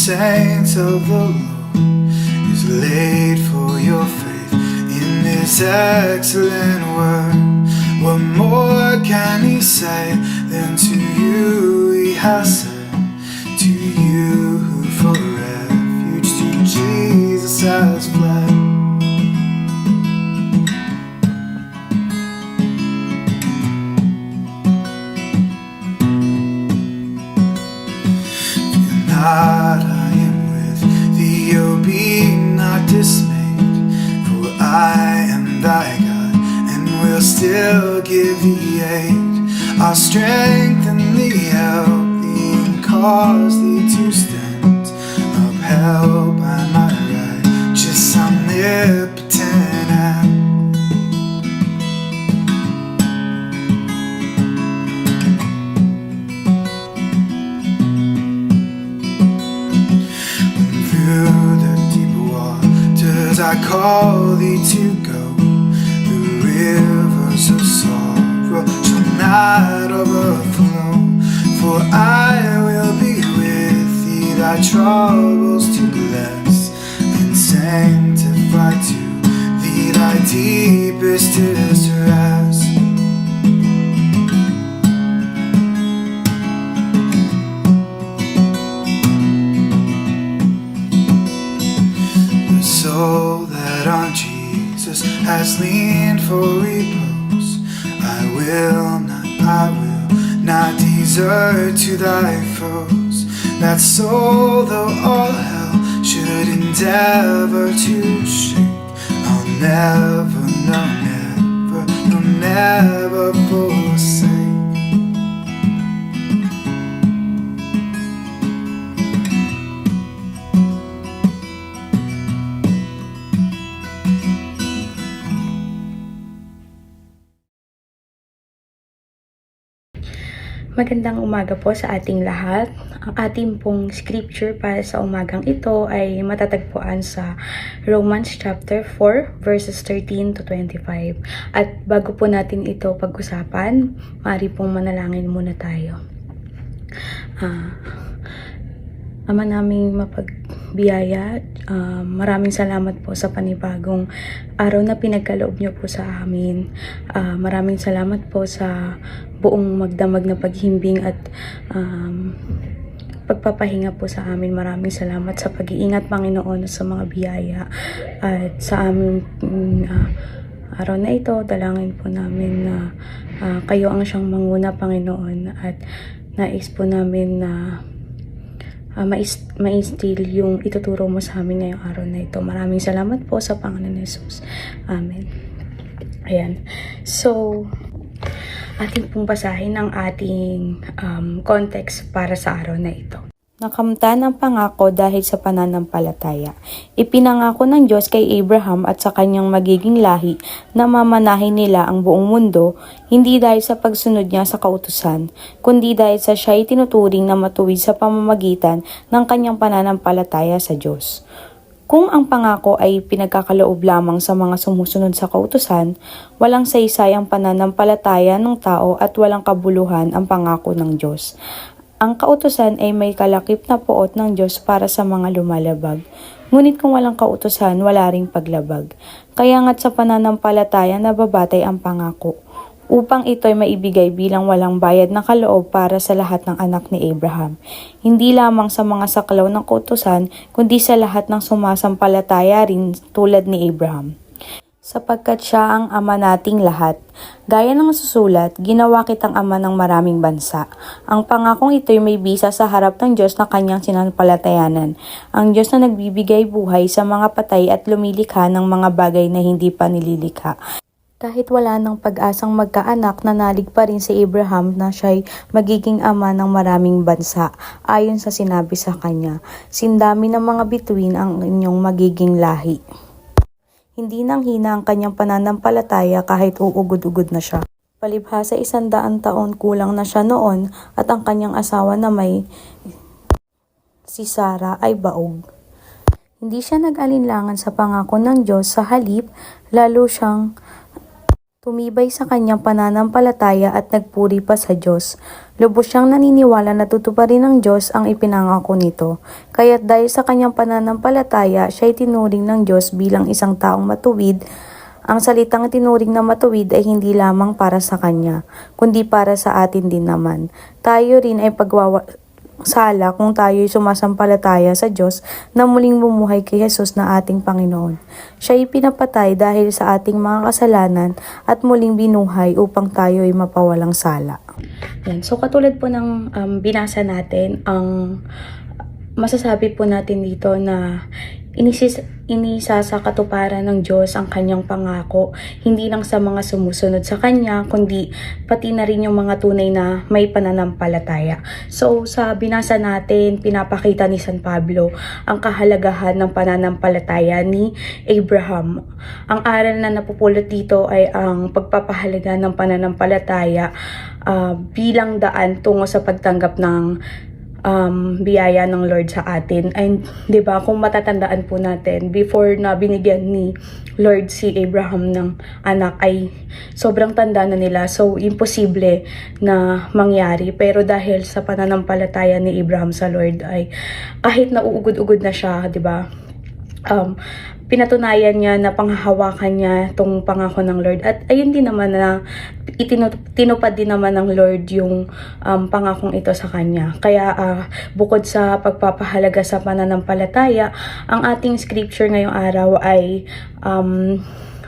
saints of the Lord is laid for your faith in this excellent word. What more can he say than to you he has said? To you who for refuge to Jesus has fled. I am with thee, O be not dismayed, for I am thy God, and will still give thee aid. I'll strengthen thee, help thee, and cause thee to stand, upheld by my righteous omnipotent hand. I call thee to go, the rivers of sorrow shall not overflow, for I will be with thee, thy troubles to bless, and sanctify to thee thy deepest distress. Soul that on Jesus has leaned for repose, I will not desert to thy foes. That soul, though all hell should endeavor to shake, I'll never, no, never forsake. Magandang umaga po sa ating lahat. Ang ating pong scripture para sa umagang ito ay matatagpuan sa Romans chapter 4 verses 13 to 25. At bago po natin ito pag-usapan, maaari pong manalangin muna tayo. Ama naming mapagbiyaya, maraming salamat po sa panibagong araw na pinagkaloob niyo po sa amin. Maraming salamat po sa buong magdamag na paghimbing at pagpapahinga po sa amin. Maraming salamat sa pag-iingat, Panginoon, sa mga biyaya at sa aming araw na ito. Dalangin po namin na kayo ang siyang manguna, Panginoon, at nais po namin na ma-instill yung ituturo mo sa amin ngayong araw na ito. Maraming salamat po sa Panginoon Jesus. Amen. Ayan. So, ating pong basahin ang ating context para sa araw na ito. Nakamtan ang pangako dahil sa pananampalataya. Ipinangako ng Diyos kay Abraham at sa kanyang magiging lahi na mamanahin nila ang buong mundo, hindi dahil sa pagsunod niya sa kautusan, kundi dahil sa siya'y tinuturing na matuwid sa pamamagitan ng kanyang pananampalataya sa Diyos. Kung ang pangako ay pinagkakaloob lamang sa mga sumusunod sa kautusan, walang saysay ang pananampalataya ng tao at walang kabuluhan ang pangako ng Diyos. Ang kautusan ay may kalakip na poot ng Diyos para sa mga lumalabag. Ngunit kung walang kautusan, wala ring paglabag. Kaya nga't sa pananampalataya nababatay ang pangako, upang ito ay maibigay bilang walang bayad na kaloob para sa lahat ng anak ni Abraham. Hindi lamang sa mga saklaw ng kautusan, kundi sa lahat ng sumasampalataya rin tulad ni Abraham. Sapagkat siya ang ama nating lahat. Gaya ng susulat, ginawa kitang ama ng maraming bansa. Ang pangakong ito'y may bisa sa harap ng Diyos na kanyang sinampalatayanan. Ang Diyos na nagbibigay buhay sa mga patay at lumilikha ng mga bagay na hindi pa nililikha. Kahit wala ng pag-asang magkaanak, nanalig pa rin si Abraham na siya'y magiging ama ng maraming bansa, ayon sa sinabi sa kanya, "Sindami ng mga bituin ang inyong magiging lahi." Hindi nang hina ang kanyang pananampalataya kahit uugod-ugod na siya. Palibhasa 100 taon kulang na siya noon at ang kanyang asawa na may si Sarah ay baog. Hindi siya nag-alinlangan sa pangako ng Diyos, sa halip, lalo siyang Tumibay sa kanyang pananampalataya at nagpuri pa sa Diyos. Lubos siyang naniniwala na tutuparin ng Diyos ang ipinangako nito. Kaya't dahil sa kanyang pananampalataya, siya'y tinuring ng Diyos bilang isang taong matuwid. Ang salitang tinuring na matuwid ay hindi lamang para sa kanya, kundi para sa atin din naman. Tayo rin ay sala kung tayo'y sumasampalataya sa Diyos na muling bumuhay kay Jesus na ating Panginoon. Siya'y pinapatay dahil sa ating mga kasalanan at muling binuhay upang tayo'y mapawalang sala. Yan. So katulad po ng binasa natin, ang masasabi po natin dito na inisa sa katuparan ng Diyos ang kanyang pangako, hindi lang sa mga sumusunod sa kanya, kundi pati na rin yung mga tunay na may pananampalataya. So sa binasa natin, pinapakita ni San Pablo ang kahalagahan ng pananampalataya ni Abraham. Ang aral na napupulot dito ay ang pagpapahalaga ng pananampalataya bilang daan tungo sa pagtanggap ng biyaya ng Lord sa atin. And 'di ba, kung matatandaan po natin, before na binigyan ni Lord si Abraham ng anak ay sobrang tanda na nila, so imposible na mangyari. Pero dahil sa pananampalataya ni Abraham sa Lord ay kahit nauugod-ugod na siya, 'di ba, pinatunayan niya na panghahawakan niya tong pangako ng Lord. At ayun din naman na tinupad din naman ng Lord yung pangakong ito sa kanya. Kaya bukod sa pagpapahalaga sa pananampalataya, ang ating scripture ngayong araw ay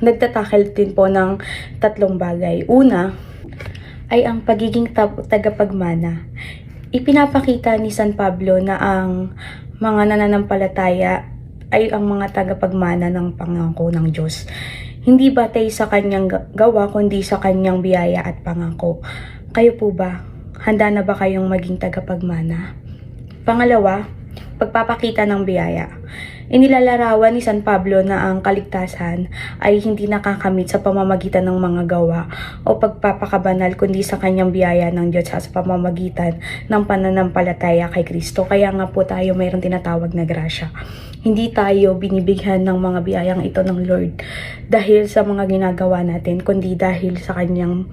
nagtatakil din po ng tatlong bagay. Una ay ang pagiging tagapagmana. Ipinapakita ni San Pablo na ang mga nananampalataya ay ang mga tagapagmana ng pangako ng Diyos. Hindi batay sa kanyang gawa, kundi sa kanyang biyaya at pangako. Kayo po ba? Handa na ba kayong maging tagapagmana? Pangalawa, pagpapakita ng biyaya. Inilalarawan ni San Pablo na ang kaligtasan ay hindi nakakamit sa pamamagitan ng mga gawa o pagpapakabanal, kundi sa kanyang biyaya ng Diyos sa pamamagitan ng pananampalataya kay Kristo. Kaya nga po tayo mayroong tinatawag na grasya. Hindi tayo binibigyan ng mga biyayang ito ng Lord dahil sa mga ginagawa natin, kundi dahil sa kanyang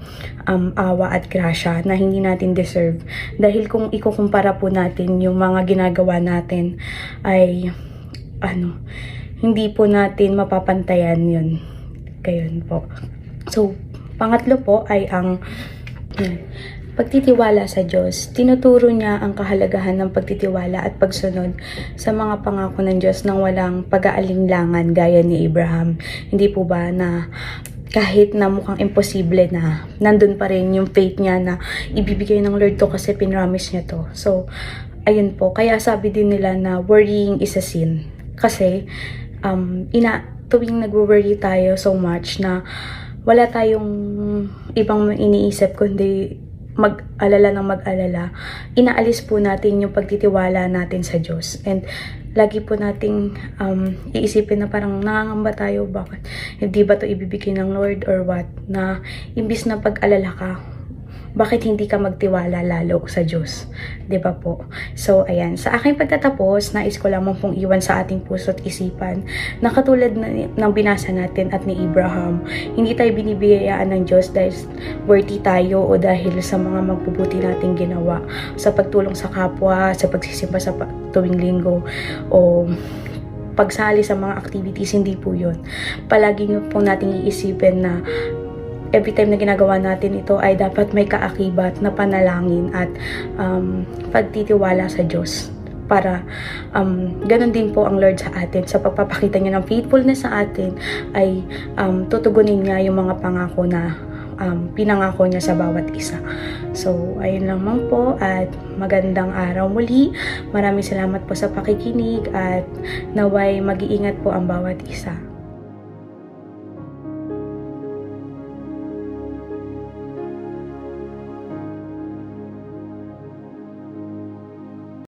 awa at grasya na hindi natin deserve. Dahil kung ikukumpara po natin yung mga ginagawa natin ay hindi po natin mapapantayan yun. Gayon po. So, pangatlo po ay ang pagtitiwala sa Diyos. Tinuturo niya ang kahalagahan ng pagtitiwala at pagsunod sa mga pangako ng Diyos nang walang pag-aalinlangan gaya ni Abraham. Hindi po ba na kahit na mukhang imposible na, nandun pa rin yung faith niya na ibibigay ng Lord to kasi pinromise niya to. So, ayun po. Kaya sabi din nila na worrying is a sin. Kasi, tuwing nag-worry tayo so much na wala tayong ibang iniisip kundi mag-alala ng mag-alala, inaalis po natin yung pagtitiwala natin sa Diyos. And lagi po nating iisipin na parang nangangamba tayo, bakit hindi ba to ibibigay ng Lord or what, na imbis na pag-alala ka, bakit hindi ka magtiwala lalo sa Diyos? 'Di ba po? So, ayan. Sa aking pagtatapos, nais ko lamang pong iwan sa ating puso at isipan na katulad ng binasa natin at ni Abraham, hindi tayo binibiyayaan ng Diyos dahil worthy tayo o dahil sa mga magbubuti nating ginawa, sa pagtulong sa kapwa, sa pagsisimba sa tuwing linggo, o pagsali sa mga activities. Hindi po yun. Palagi nyo po nating iisipin na every time na ginagawa natin ito ay dapat may kaakibat na panalangin at pagtitiwala sa Diyos. Para ganun din po ang Lord sa atin. Sa pagpapakita niya ng faithfulness sa atin ay tutugunin niya yung mga pangako na pinangako niya sa bawat isa. So, ayun lamang po at magandang araw muli. Maraming salamat po sa pakikinig at naway mag-iingat po ang bawat isa.